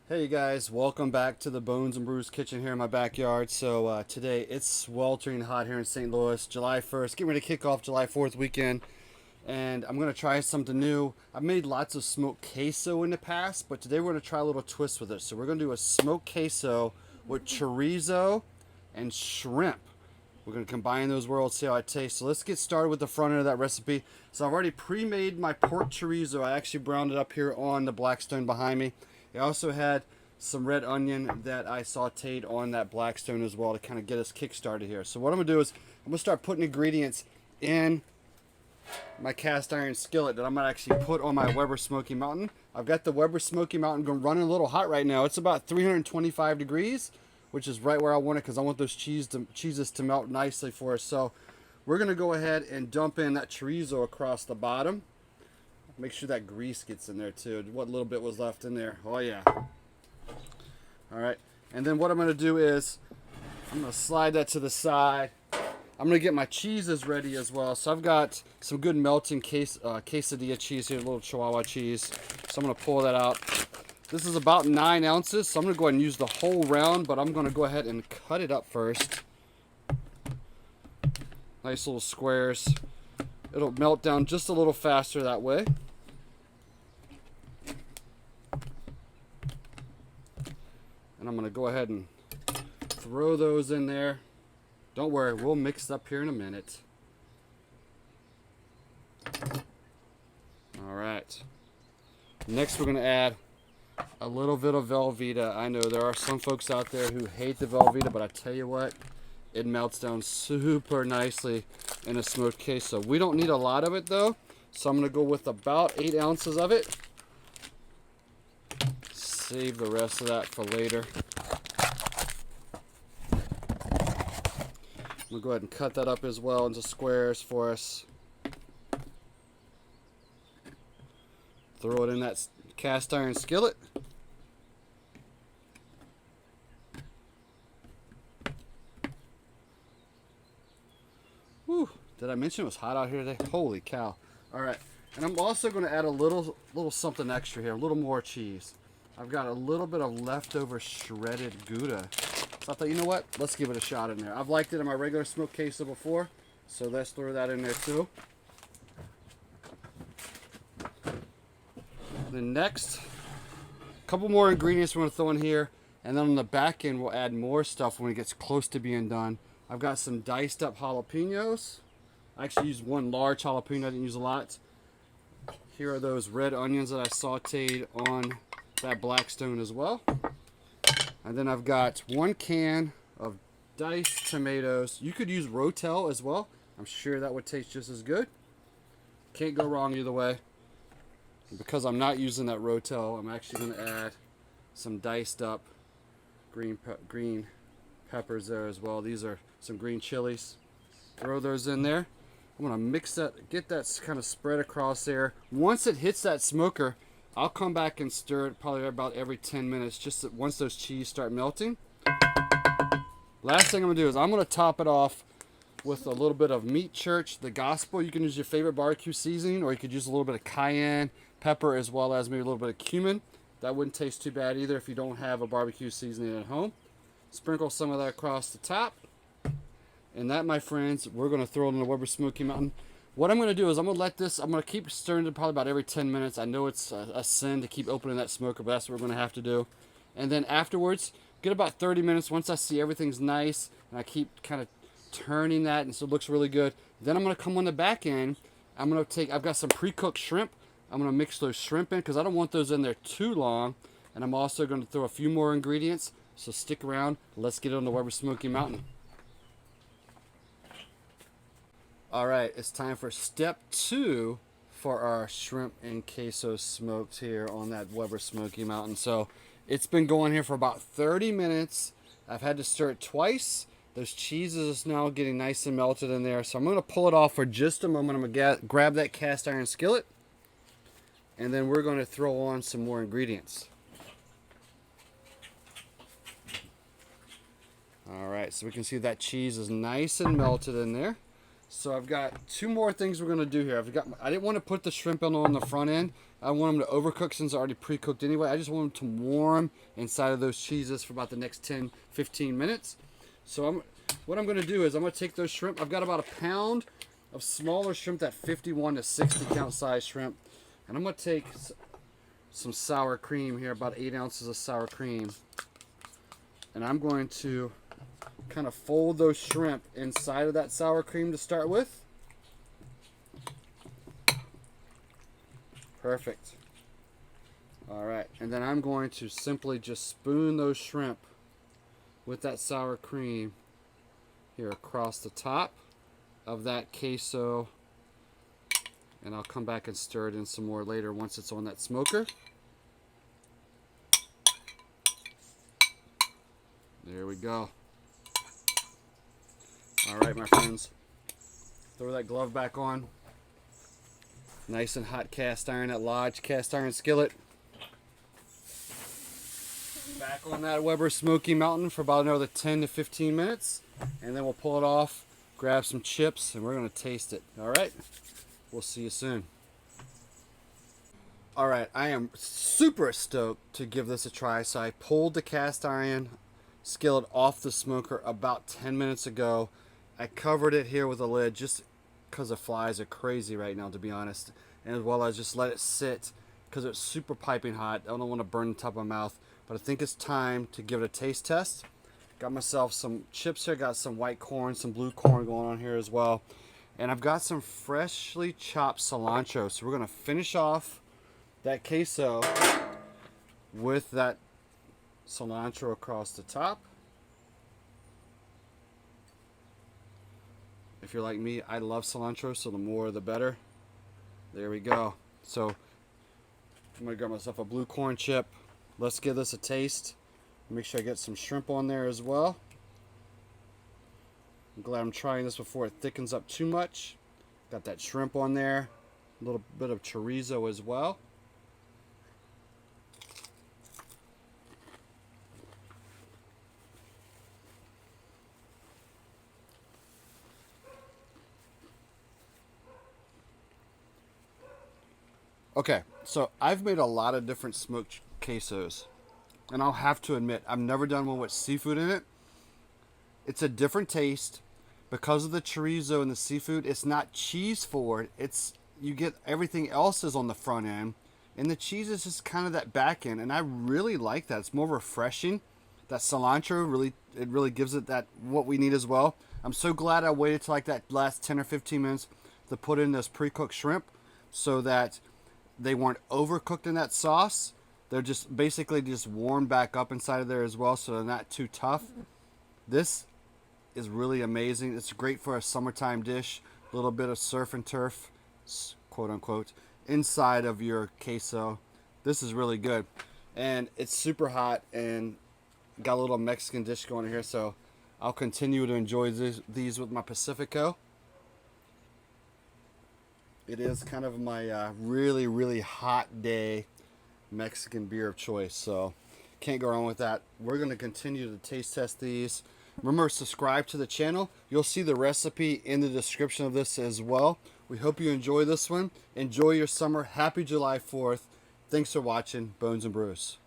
Hey you guys, welcome back to the Bones and Brews kitchen here in my backyard. So today it's sweltering hot here in St. Louis, July 1st, getting ready to kick off July 4th weekend. And I'm going to try something new. I've made lots of smoked queso in the past, but today we're going to try a little twist with it. So we're going to do a smoked queso with chorizo and shrimp. We're going to combine those worlds, see how it tastes. So let's get started with the front end of that recipe. So I've already pre-made my pork chorizo. I actually browned it up here on the Blackstone behind me. I also had some red onion that I sauteed on that Blackstone as well to kind of get us kick-started here. So what I'm going to do is I'm going to start putting ingredients in my cast iron skillet that I'm going to actually put on my Weber Smoky Mountain. I've got the Weber Smoky Mountain going running a little hot right now. It's about 325 degrees, which is right where I want it because I want those cheeses to melt nicely for us. So we're going to go ahead and dump in that chorizo across the bottom. Make sure that grease gets in there too. What little bit was left in there. Oh yeah. All right. And then what I'm going to do is I'm going to slide that to the side. I'm going to get my cheeses ready as well. So I've got some good melting quesadilla cheese here, a little Chihuahua cheese. So I'm going to pull that out. This is about 9 ounces. So I'm going to go ahead and use the whole round, but I'm going to go ahead and cut it up first. Nice little squares. It'll melt down just a little faster that way. And I'm going to go ahead and throw those in there. Don't worry, we'll mix it up here in a minute. All right. Next, we're going to add a little bit of Velveeta. I know there are some folks out there who hate the Velveeta, but I tell you what, it melts down super nicely in a smoked queso. We don't need a lot of it though, so I'm going to go with about 8 ounces of it. Save the rest of that for later. I'm going to go ahead and cut that up as well into squares for us. Throw it in that cast iron skillet. Whew, did I mention it was hot out here today? Holy cow. All right, and I'm also going to add a little something extra here, a little more cheese. I've got a little bit of leftover shredded Gouda. So I thought, you know what? Let's give it a shot in there. I've liked it in my regular smoked queso before, so let's throw that in there too. Then next, a couple more ingredients we're going to throw in here, and then on the back end we'll add more stuff when it gets close to being done. I've got some diced up jalapenos. I actually used one large jalapeno, I didn't use a lot. Here are those red onions that I sauteed on that Blackstone as well. And then I've got 1 can of diced tomatoes. You could use Rotel as well. I'm sure that would taste just as good. Can't go wrong either way. And because I'm not using that Rotel, I'm actually going to add some diced up green peppers there as well. These are some green chilies. Throw those in there. I'm going to mix that, get that kind of spread across there. Once it hits that smoker, I'll come back and stir it probably about every 10 minutes, just that once those cheese start melting. Last thing I'm going to do is I'm going to top it off with a little bit of Meat Church, the Gospel. You can use your favorite barbecue seasoning, or you could use a little bit of cayenne pepper as well as maybe a little bit of cumin. That wouldn't taste too bad either if you don't have a barbecue seasoning at home. Sprinkle some of that across the top. And that, my friends, we're going to throw it in the Weber Smoky Mountain. What I'm going to do is I'm going to let this, I'm going to keep stirring it probably about every 10 minutes. I know it's a sin to keep opening that smoker, but that's what we're going to have to do. And then afterwards, get about 30 minutes. Once I see everything's nice, and I keep kind of turning that, and so it looks really good. Then I'm going to come on the back end. I've got some pre-cooked shrimp. I'm going to mix those shrimp in because I don't want those in there too long. And I'm also going to throw a few more ingredients. So stick around. Let's get on the Weber Smoky Mountain. All right, it's time for step 2 for our shrimp and queso smoked here on that Weber Smoky Mountain. So it's been going here for about 30 minutes. I've had to stir it twice. Those cheeses are now getting nice and melted in there. So I'm going to pull it off for just a moment. I'm going to grab that cast iron skillet, and then we're going to throw on some more ingredients. All right, so we can see that cheese is nice and melted in there. So I've got two more things we're gonna do here. I didn't want to put the shrimp on the front end. I want them to overcook since they're already pre-cooked anyway. I just want them to warm inside of those cheeses for about the next 10-15 minutes. So what I'm gonna do is I'm gonna take those shrimp. I've got about a pound of smaller shrimp, that 51 to 60 count size shrimp, and I'm gonna take some sour cream here, about 8 ounces of sour cream, and I'm going to kind of fold those shrimp inside of that sour cream to start with. Perfect. All right, and then I'm going to simply just spoon those shrimp with that sour cream here across the top of that queso, and I'll come back and stir it in some more later once it's on that smoker. There we go. All right, my friends, throw that glove back on. Nice and hot cast iron, that Lodge cast iron skillet. Back on that Weber Smoky Mountain for about another 10 to 15 minutes, and then we'll pull it off, grab some chips, and we're gonna taste it. All right, we'll see you soon. All right, I am super stoked to give this a try. So I pulled the cast iron skillet off the smoker about 10 minutes ago. I covered it here with a lid just because the flies are crazy right now, to be honest, and as well as just let it sit because it's super piping hot. I don't want to burn the top of my mouth, but I think it's time to give it a taste test. Got myself some chips here, got some white corn, some blue corn going on here as well, and I've got some freshly chopped cilantro. So we're gonna finish off that queso with that cilantro across the top. If you're like me, I love cilantro, so the more the better. There we go. So I'm gonna grab myself a blue corn chip. Let's give this a taste. Make sure I get some shrimp on there as well. I'm glad I'm trying this before it thickens up too much. Got that shrimp on there. A little bit of chorizo as well. Okay, so I've made a lot of different smoked quesos, and I'll have to admit, I've never done one with seafood in it. It's a different taste because of the chorizo and the seafood. It's not cheese forward. It's, you get everything else is on the front end, and the cheese is just kind of that back end, and I really like that. It's more refreshing. That cilantro really gives it that what we need as well. I'm so glad I waited till like that last 10 or 15 minutes to put in this pre-cooked shrimp so that they weren't overcooked in that sauce. They're just basically just warmed back up inside of there as well, so they're not too tough. This is really amazing. It's great for a summertime dish. A little bit of surf and turf, quote unquote, inside of your queso. This is really good. And it's super hot and got a little Mexican dish going here, so I'll continue to enjoy these with my Pacifico. It is kind of my really hot day Mexican beer of choice, so can't go wrong with that. We're going to continue to taste test these. Remember, subscribe to the channel. You'll see the recipe in the description of this as well. We hope you enjoy this one. Enjoy your summer. Happy July 4th. Thanks for watching Bones and Brews.